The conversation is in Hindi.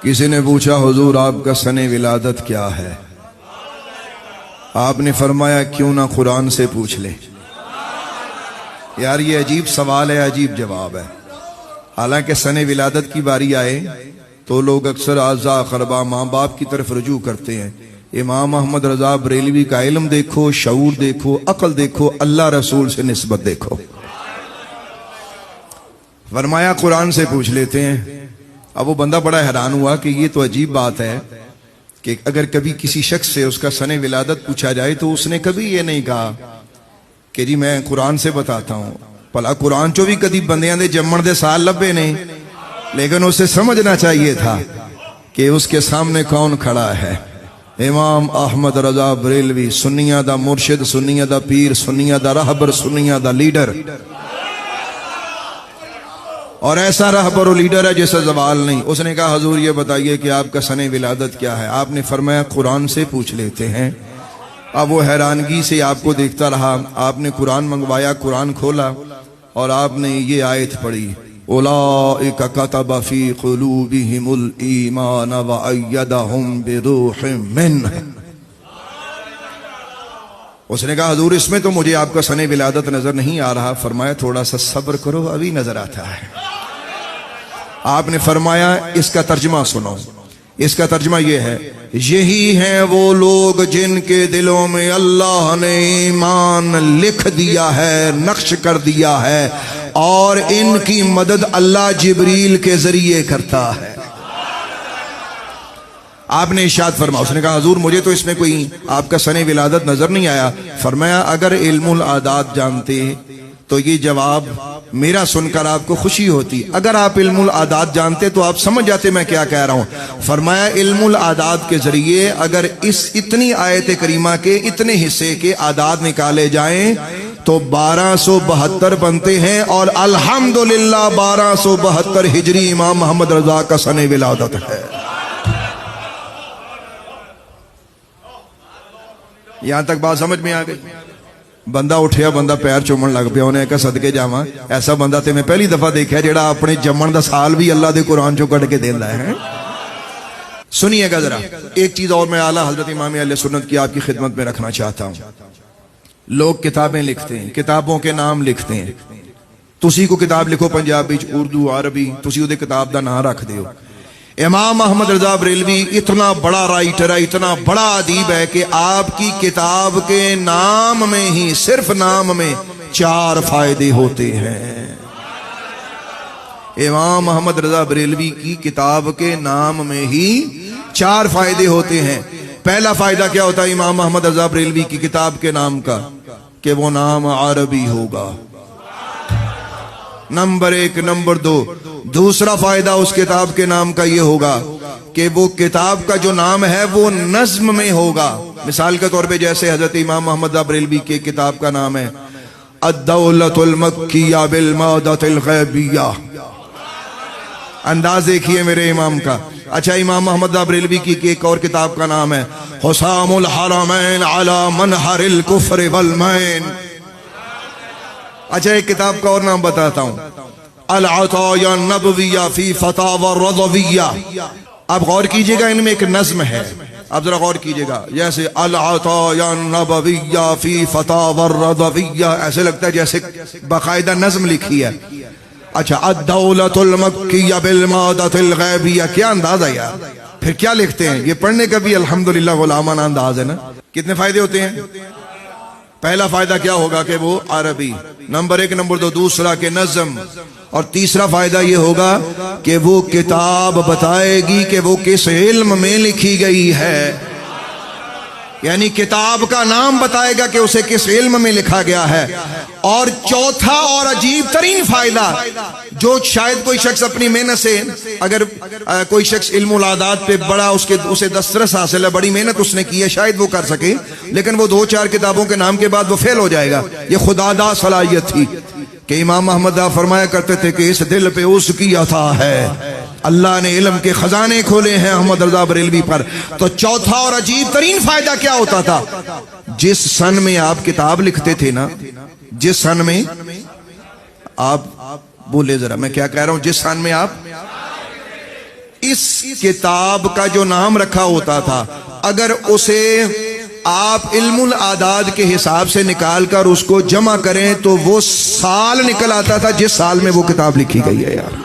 किसी ने पूछा हुजूर आपका सने विलादत क्या है? आपने फरमाया क्यों ना कुरान से पूछ ले। यार ये अजीब सवाल है, अजीब जवाब है। हालांकि सने विलादत की बारी आए तो लोग अक्सर आज़ा अक़रबा माँ बाप की तरफ रुजू करते हैं। इमाम अहमद रजा बरेलवी का इल्म देखो, शऊर देखो, अकल देखो, अल्लाह रसूल से निस्बत देखो। फरमाया कुरान से पूछ लेते हैं। अब वो बंदा बड़ा हैरान हुआ कि ये तो अजीब बात है कि अगर कभी किसी शख्स से उसका सने विलादत पूछा जाए तो उसने कभी ये नहीं कहा कि जी मैं कुरान से बताता हूं। भला कुरान चो भी कभी बंदियां दे जम्मण दे साल लभे नहीं, लेकिन उसे समझना चाहिए था कि उसके सामने कौन खड़ा है। इमाम अहमद रजा बरेलवी, सुन्निया दा मुर्शिद, सुन्निया दा पीर, सुन्निया दा रहबर, सुन्निया दा लीडर, और ऐसा रहबर और लीडर है जैसा जवाल नहीं। उसने कहा हुजूर ये बताइए कि आपका सने विलादत क्या है? आपने फरमाया कुरान से पूछ लेते हैं। अब वो हैरानगी से आपको देखता रहा। आपने कुरान मंगवाया, कुरान खोला और आपने ये आयत पढ़ी, उलाइका कतब फी कुलूबिहिमुल ईमान व अय्यदहुम बिरूहिम मिन्ह। उसने कहा हुजूर इसमें तो मुझे आपका सने विलादत नजर नहीं आ रहा। फरमाया थोड़ा सा सब्र करो, अभी नजर आता है। आपने फरमाया इसका तर्जुमा सुनो। इसका तर्जुमा यह है, यही हैं वो लोग जिनके दिलों में अल्लाह ने ईमान लिख दिया है, नक्श कर दिया है, और इनकी मदद अल्लाह जिब्रील के जरिए करता है। आपने इरशाद फरमाया। उसने कहा हुजूर मुझे तो इसमें कोई आपका सने विलादत नजर नहीं आया। फरमाया अगर इल्मुल आदात जानते तो ये जवाब मेरा सुनकर आपको खुशी होती। अगर आप इल्मुल आदात जानते तो आप समझ जाते मैं क्या कह रहा हूं। फरमाया इल्मुल आदात के जरिए अगर इस इतनी आयत करीमा के इतने हिस्से के आदात निकाले जाएं तो 1272 बनते हैं, और अल्हम्दुलिल्लाह 1272 हिजरी इमाम मोहम्मद रजा का सने विलादत है। यहां तक बात समझ में आ गई? बंदा उठिया, बंदा पैर चूमन लग पिया। उन्हें कहा सदके जावा, ऐसा बंदा तो मैं पहली दफा देखा जेड़ा अपने जम्मन दा साल भी अल्लाह दे कुरान चो कट के देता है। सुनिएगा जरा एक चीज और मैं आला हजरत इमाम अहले सुन्नत की आपकी खिदमत में रखना चाहता हूं। लोग किताबें लिखते हैं, किताबों के नाम लिखते हैं। तुसी को किताब लिखो पंजाबी, उर्दू, अरबी, तुसी उहदे किताब दा नाम रख दियो। इमाम अहमद रजा बरेलवी इतना बड़ा राइटर है, इतना बड़ा अदीब है कि आपकी किताब के नाम में ही, सिर्फ नाम में 4 फायदे होते हैं। इमाम अहमद रजा बरेलवी की किताब के नाम में ही 4 फायदे होते हैं। पहला फायदा क्या होता है इमाम अहमद रजा बरेलवी की किताब के नाम का? कि वो नाम अरबी होगा, नंबर 1। नंबर 2, दूसरा फायदा उस किताब के नाम का ये होगा कि वो किताब का जो नाम है वो नज्म में होगा। मिसाल के तौर पे जैसे हजरत इमाम मोहम्मद बरेलवी के किताब का नाम है अद-दौलतुल मक्किया बिल मौदतिल गैबिया। अंदाज देखिए मेरे इमाम का। अच्छा, इमाम मोहम्मद बरेलवी की एक और किताब का नाम है हुसामुल हरमैन अला मनहरिल कुफ्र वल मैन। अच्छा, एक किताब का और नाम बताता हूं, अल अताया नबविया फी फतावा रज़विया। आप गौर कीजिएगा, इनमें एक नज्म है, आप जरा गौर कीजिएगा। जैसे अल अताया नबविया फी फतावा रज़विया, ऐसे लगता है जैसे बाकायदा नज्म लिखी है। अच्छा, अद-दौलतुल मक्किया बिल मौदतिल गैबिया, क्या अंदाज है यार। फिर क्या लिखते हैं, ये पढ़ने का भी अल्हम्दुलिल्लाह गुलामाना अंदाज है ना। कितने फायदे होते हैं? पहला फायदा क्या होगा कि वो अरबी, नंबर 1। नंबर 2, दूसरा के नज्म, और तीसरा फायदा ये होगा कि वो किताब बताएगी कि वो किस इल्म में लिखी गई है। यानी किताब का नाम बताएगा कि उसे किस इल्म में लिखा गया है। और चौथा और अजीब तरीन फायदा जो शायद कोई शख्स अपनी मेहनत से, अगर कोई शख्स इल्मुल आदात पे बड़ा उसे दस्तरस हासिल है, बड़ी मेहनत उसने की है, शायद वो कर सके, लेकिन वो 2-4 किताबों के नाम के बाद वो फेल हो जाएगा। ये खुदादा सलाहियत थी कि इमाम अहमद फरमाया करते थे कि इस दिल पे उसकी अता है, अल्लाह ने इल्म के खजाने खोले हैं अहमद रजा बरेलवी पर। तो चौथा और अजीब तरीन फायदा क्या होता था? जिस सन में आप किताब लिखते थे ना, जिस सन में आप बोले जरा, मैं क्या कह रहा हूं, जिस सन में आप इस किताब का जो नाम रखा होता था, अगर उसे आप इल्मुल आदाद के हिसाब से निकाल कर उसको जमा करें तो वो साल निकल आता था जिस साल में वो किताब लिखी गई है यार।